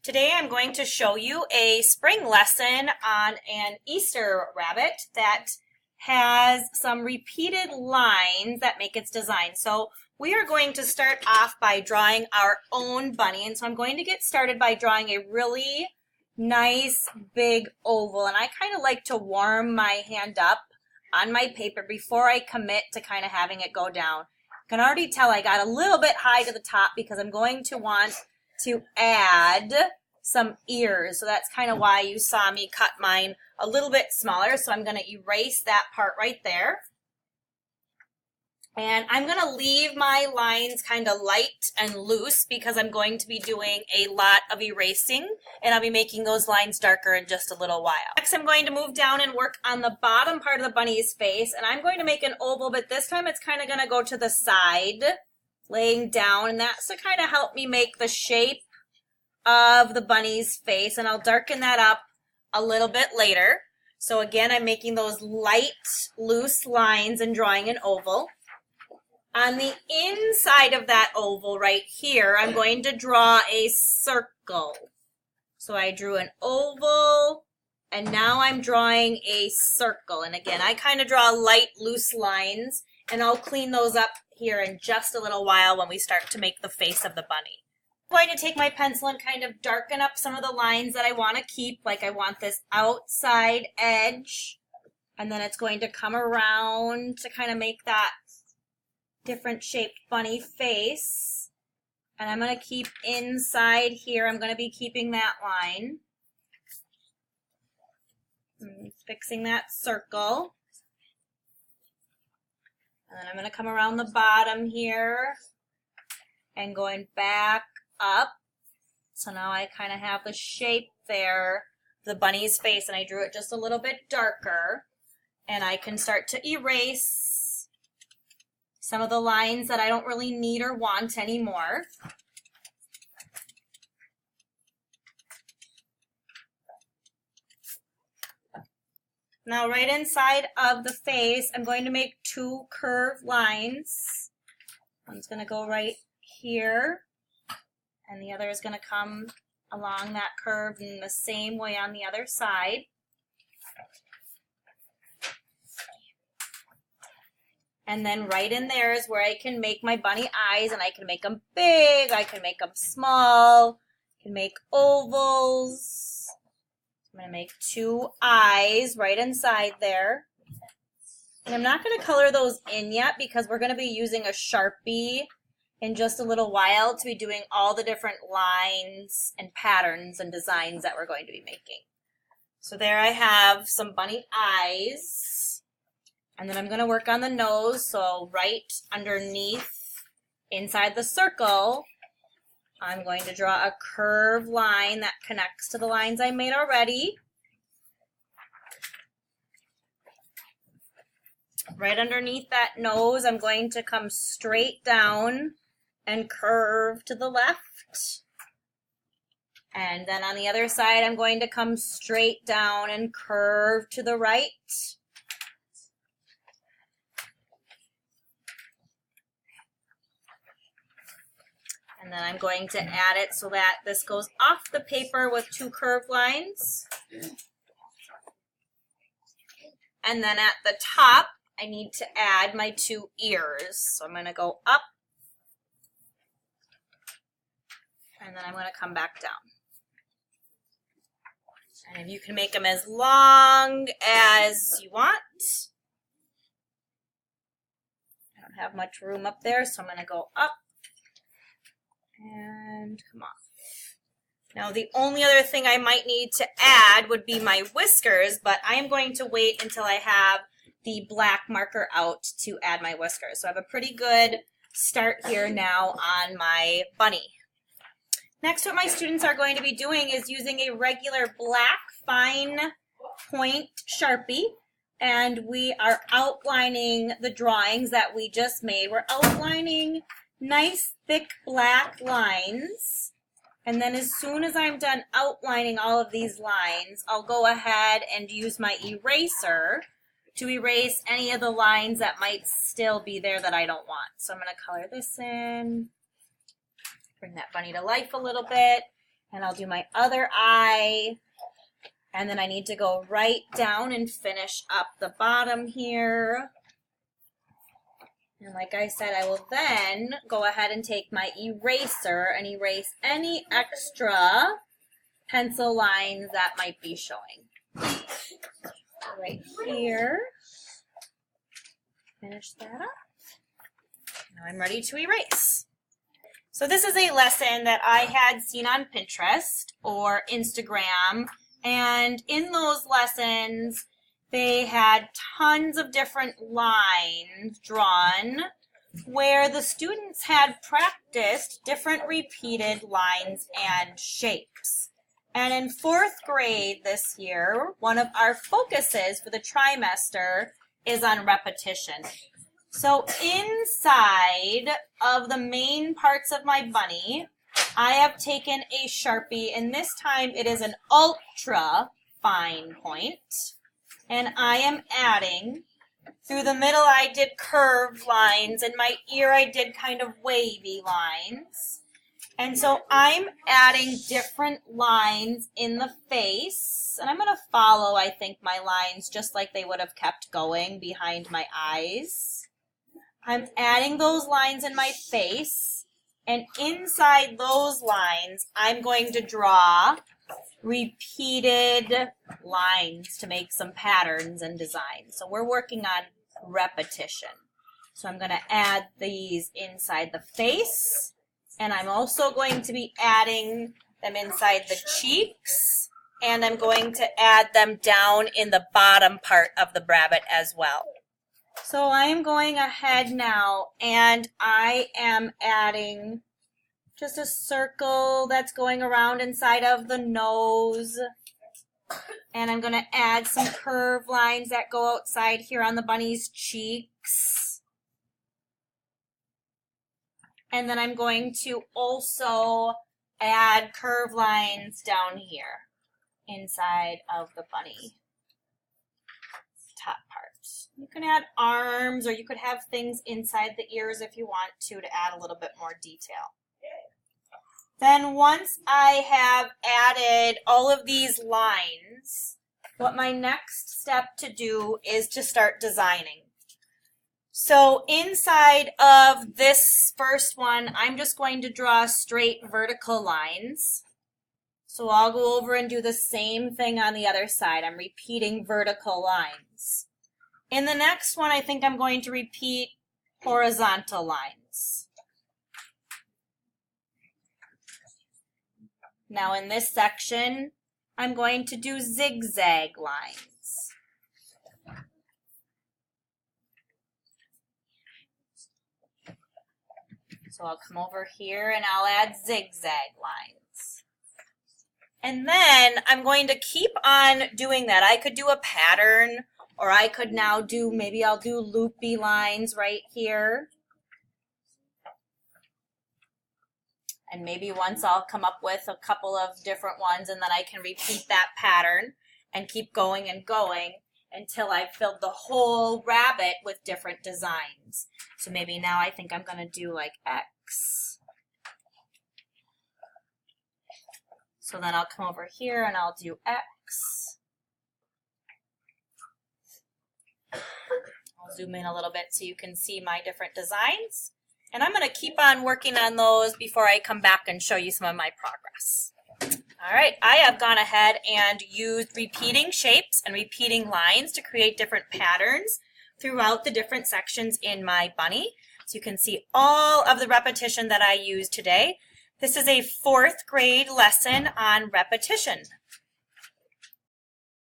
Today I'm going to show you a spring lesson on an Easter rabbit that has some repeated lines that make its design. So we are going to start off by drawing our own bunny. And so I'm going to get started by drawing a really nice big oval. And I kind of like to warm my hand up on my paper before I commit to kind of having it go down. You can already tell I got a little bit high to the top because I'm going to want to add some ears. So that's kind of why you saw me cut mine a little bit smaller. So I'm going to erase that part right there. And I'm going to leave my lines kind of light and loose because I'm going to be doing a lot of erasing and I'll be making those lines darker in just a little while. Next, I'm going to move down and work on the bottom part of the bunny's face, and I'm going to make an oval, but this time it's kind of going to go to the side, laying down, and that's to kind of help me make the shape of the bunny's face, and I'll darken that up a little bit later. So again, I'm making those light, loose lines and drawing an oval. On the inside of that oval right here, I'm going to draw a circle. So I drew an oval, and now I'm drawing a circle. And again, I kind of draw light, loose lines, and I'll clean those up here in just a little while when we start to make the face of the bunny. I'm going to take my pencil and kind of darken up some of the lines that I want to keep, like I want this outside edge, and then it's going to come around to kind of make that different shaped bunny face. And I'm going to keep inside here, I'm going to be keeping that line. Fixing that circle. And then I'm going to come around the bottom here and going back up. So now I kind of have the shape there, the bunny's face, and I drew it just a little bit darker. And I can start to erase some of the lines that I don't really need or want anymore. Now right inside of the face, I'm going to make two curved lines. One's going to go right here, and the other is going to come along that curve in the same way on the other side. And then right in there is where I can make my bunny eyes, and I can make them big, I can make them small, I can make ovals. I'm going to make two eyes right inside there. And I'm not going to color those in yet because we're going to be using a Sharpie in just a little while to be doing all the different lines and patterns and designs that we're going to be making. So there I have some bunny eyes. And then I'm going to work on the nose, so right underneath, inside the circle, I'm going to draw a curved line that connects to the lines I made already. Right underneath that nose, I'm going to come straight down and curve to the left. And then on the other side, I'm going to come straight down and curve to the right. And then I'm going to add it so that this goes off the paper with two curved lines. And then at the top, I need to add my two ears. So I'm going to go up, and then I'm going to come back down. And you can make them as long as you want. I don't have much room up there, so I'm going to go up and come off. Now the only other thing I might need to add would be my whiskers, but I am going to wait until I have the black marker out to add my whiskers. So I have a pretty good start here now on my bunny. Next, what my students are going to be doing is using a regular black fine point Sharpie, and we are outlining the drawings that we just made. We're outlining nice thick black lines, and then as soon as I'm done outlining all of these lines, I'll go ahead and use my eraser to erase any of the lines that might still be there that I don't want. So I'm going to color this in, bring that bunny to life a little bit, And I'll do my other eye. And then I need to go right down and finish up the bottom here. And like I said, I will then go ahead and take my eraser and erase any extra pencil lines that might be showing. Right here. Finish that up. Now I'm ready to erase. So this is a lesson that I had seen on Pinterest or Instagram, and in those lessons they had tons of different lines drawn where the students had practiced different repeated lines and shapes. And in 4th grade this year, one of our focuses for the trimester is on repetition. So inside of the main parts of my bunny, I have taken a Sharpie, and this time it is an ultra fine point. And I am adding, through the middle I did curved lines, and my ear I did kind of wavy lines. And so I'm adding different lines in the face, and I'm going to follow, I think, my lines just like they would have kept going behind my eyes. I'm adding those lines in my face, and inside those lines, I'm going to draw repeated lines to make some patterns and designs. So we're working on repetition. So I'm going to add these inside the face, and I'm also going to be adding them inside the cheeks, and I'm going to add them down in the bottom part of the rabbit as well. So I am going ahead now, and I am adding just a circle that's going around inside of the nose. And I'm going to add some curved lines that go outside here on the bunny's cheeks. And then I'm going to also add curved lines down here inside of the bunny top part. You can add arms, or you could have things inside the ears if you want to add a little bit more detail. Then once I have added all of these lines, what my next step to do is to start designing. So inside of this first one, I'm just going to draw straight vertical lines. So I'll go over and do the same thing on the other side. I'm repeating vertical lines. In the next one, I think I'm going to repeat horizontal lines. Now in this section, I'm going to do zigzag lines. So I'll come over here and I'll add zigzag lines. And then I'm going to keep on doing that. I could do a pattern, or I could now do, maybe I'll do loopy lines right here. And maybe once I'll come up with a couple of different ones, and then I can repeat that pattern and keep going and going until I've filled the whole rabbit with different designs. So maybe now I think I'm going to do like X. So then I'll come over here and I'll do X. I'll zoom in a little bit so you can see my different designs. And I'm going to keep on working on those before I come back and show you some of my progress. All right, I have gone ahead and used repeating shapes and repeating lines to create different patterns throughout the different sections in my bunny. So you can see all of the repetition that I used today. This is a 4th grade lesson on repetition.